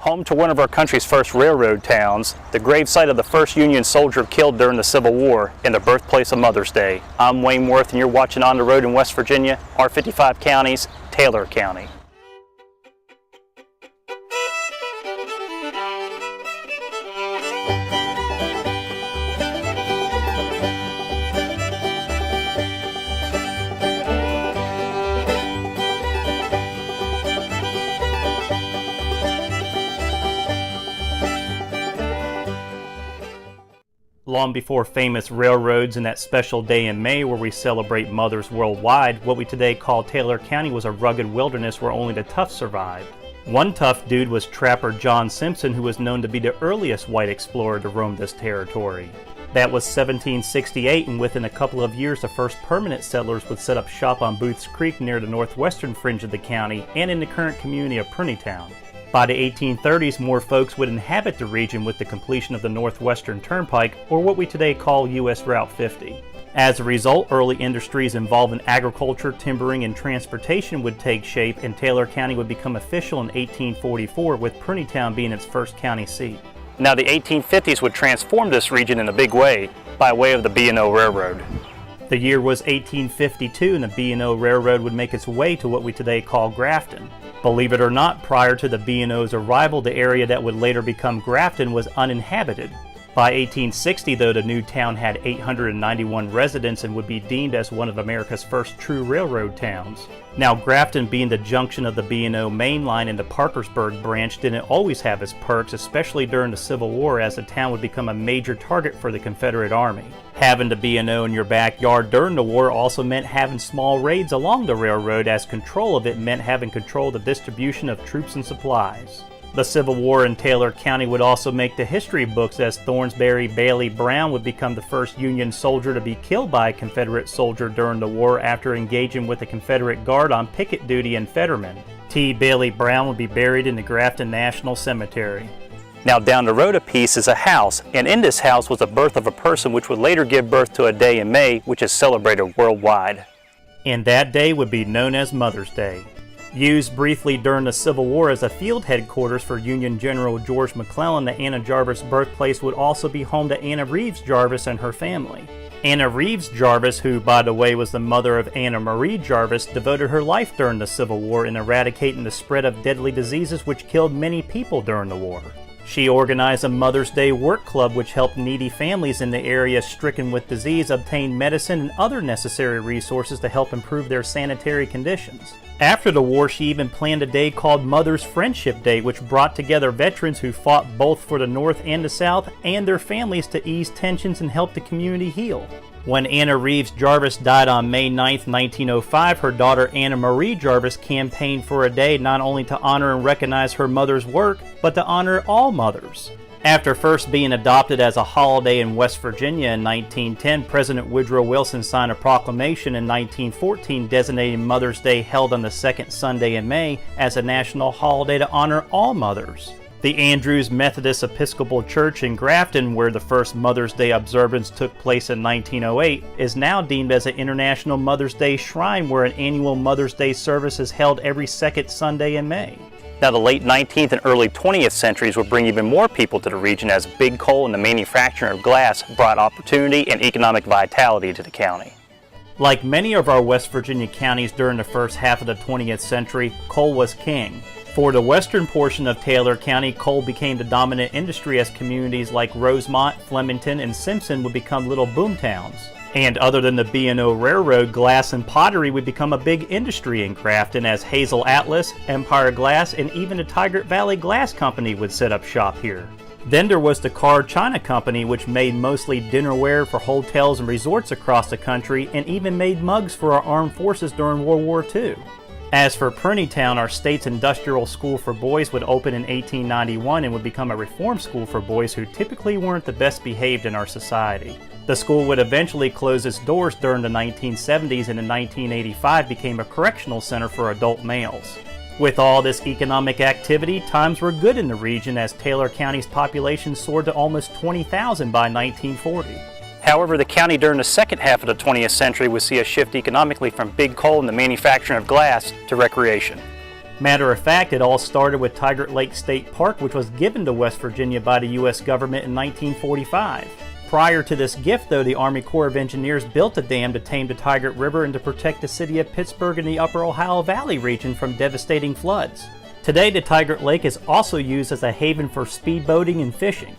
Home to one of our country's first railroad towns, the gravesite of the first Union soldier killed during the Civil War, and the birthplace of Mother's Day. I'm Wayne Worth, and you're watching On the Road in West Virginia, our 55 counties, Taylor County. Long before famous railroads and that special day in May where we celebrate mothers worldwide, what we today call Taylor County was a rugged wilderness where only the tough survived. One tough dude was trapper John Simpson, who was known to be the earliest white explorer to roam this territory. That was 1768, and within a couple of years the first permanent settlers would set up shop on Booth's Creek near the northwestern fringe of the county and in the current community of Prunytown. By the 1830s, more folks would inhabit the region with the completion of the Northwestern Turnpike, or what we today call U.S. Route 50. As a result, early industries involving agriculture, timbering, and transportation would take shape, and Taylor County would become official in 1844, with Prunytown being its first county seat. Now, the 1850s would transform this region in a big way, by way of the B&O Railroad. The year was 1852, and the B&O Railroad would make its way to what we today call Grafton. Believe it or not, prior to the B&O's arrival, the area that would later become Grafton was uninhabited. By 1860, though, the new town had 891 residents and would be deemed as one of America's first true railroad towns. Now, Grafton, being the junction of the B&O main line and the Parkersburg branch, didn't always have its perks, especially during the Civil War, as the town would become a major target for the Confederate Army. Having the B&O in your backyard during the war also meant having small raids along the railroad, as control of it meant having control of the distribution of troops and supplies. The Civil War in Taylor County would also make the history books, as Thornsbury Bailey Brown would become the first Union soldier to be killed by a Confederate soldier during the war after engaging with the Confederate Guard on picket duty in Fetterman. T. Bailey Brown would be buried in the Grafton National Cemetery. Now, down the road a piece is a house, and in this house was the birth of a person which would later give birth to a day in May which is celebrated worldwide. And that day would be known as Mother's Day. Used briefly during the Civil War as a field headquarters for Union General George McClellan, the Anna Jarvis birthplace would also be home to Anna Reeves Jarvis and her family. Anna Reeves Jarvis, who by the way was the mother of Anna Marie Jarvis, devoted her life during the Civil War in eradicating the spread of deadly diseases which killed many people during the war. She organized a Mother's Day work club which helped needy families in the area stricken with disease obtain medicine and other necessary resources to help improve their sanitary conditions. After the war, she even planned a day called Mother's Friendship Day, which brought together veterans who fought both for the North and the South and their families to ease tensions and help the community heal. When Anna Reeves Jarvis died on May 9, 1905, her daughter Anna Marie Jarvis campaigned for a day not only to honor and recognize her mother's work, but to honor all mothers. After first being adopted as a holiday in West Virginia in 1910, President Woodrow Wilson signed a proclamation in 1914 designating Mother's Day, held on the second Sunday in May, as a national holiday to honor all mothers. The Andrews Methodist Episcopal Church in Grafton, where the first Mother's Day observance took place in 1908, is now deemed as an International Mother's Day Shrine, where an annual Mother's Day service is held every second Sunday in May. Now, the late 19th and early 20th centuries would bring even more people to the region, as big coal and the manufacturing of glass brought opportunity and economic vitality to the county. Like many of our West Virginia counties during the first half of the 20th century, coal was king. For the western portion of Taylor County, coal became the dominant industry, as communities like Rosemont, Flemington, and Simpson would become little boomtowns. And other than the B&O Railroad, glass and pottery would become a big industry in Grafton, as Hazel Atlas, Empire Glass, and even the Tigard Valley Glass Company would set up shop here. Then there was the Carr China Company, which made mostly dinnerware for hotels and resorts across the country, and even made mugs for our armed forces during World War II. As for Prunytown, our state's industrial school for boys would open in 1891 and would become a reform school for boys who typically weren't the best behaved in our society. The school would eventually close its doors during the 1970s, and in 1985 became a correctional center for adult males. With all this economic activity, times were good in the region, as Taylor County's population soared to almost 20,000 by 1940. However, the county during the second half of the 20th century would see a shift economically from big coal and the manufacturing of glass to recreation. Matter of fact, it all started with Tygart Lake State Park, which was given to West Virginia by the U.S. government in 1945. Prior to this gift, though, the Army Corps of Engineers built a dam to tame the Tygart River and to protect the city of Pittsburgh and the upper Ohio Valley region from devastating floods. Today, the Tygart Lake is also used as a haven for speedboating and fishing.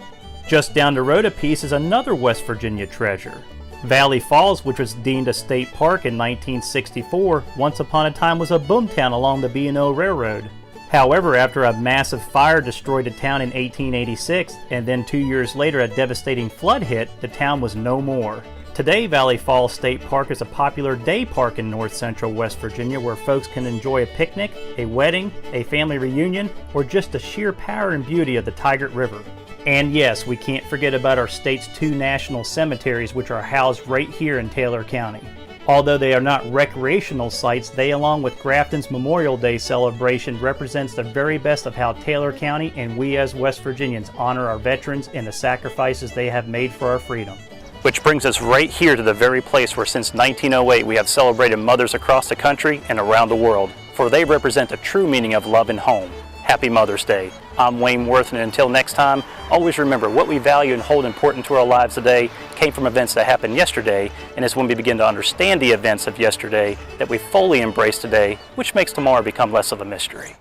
Just down the road a piece is another West Virginia treasure. Valley Falls, which was deemed a state park in 1964, once upon a time was a boomtown along the B&O Railroad. However, after a massive fire destroyed the town in 1886, and then 2 years later a devastating flood hit, the town was no more. Today, Valley Falls State Park is a popular day park in north central West Virginia where folks can enjoy a picnic, a wedding, a family reunion, or just the sheer power and beauty of the Tygart River. And yes, we can't forget about our state's 2 national cemeteries, which are housed right here in Taylor County. Although they are not recreational sites, they, along with Grafton's Memorial Day celebration, represents the very best of how Taylor County and we as West Virginians honor our veterans and the sacrifices they have made for our freedom. Which brings us right here to the very place where since 1908 we have celebrated mothers across the country and around the world, for they represent the true meaning of love and home. Happy Mother's Day. I'm Wayne Worth, and until next time, always remember what we value and hold important to our lives today came from events that happened yesterday, and it's when we begin to understand the events of yesterday that we fully embrace today, which makes tomorrow become less of a mystery.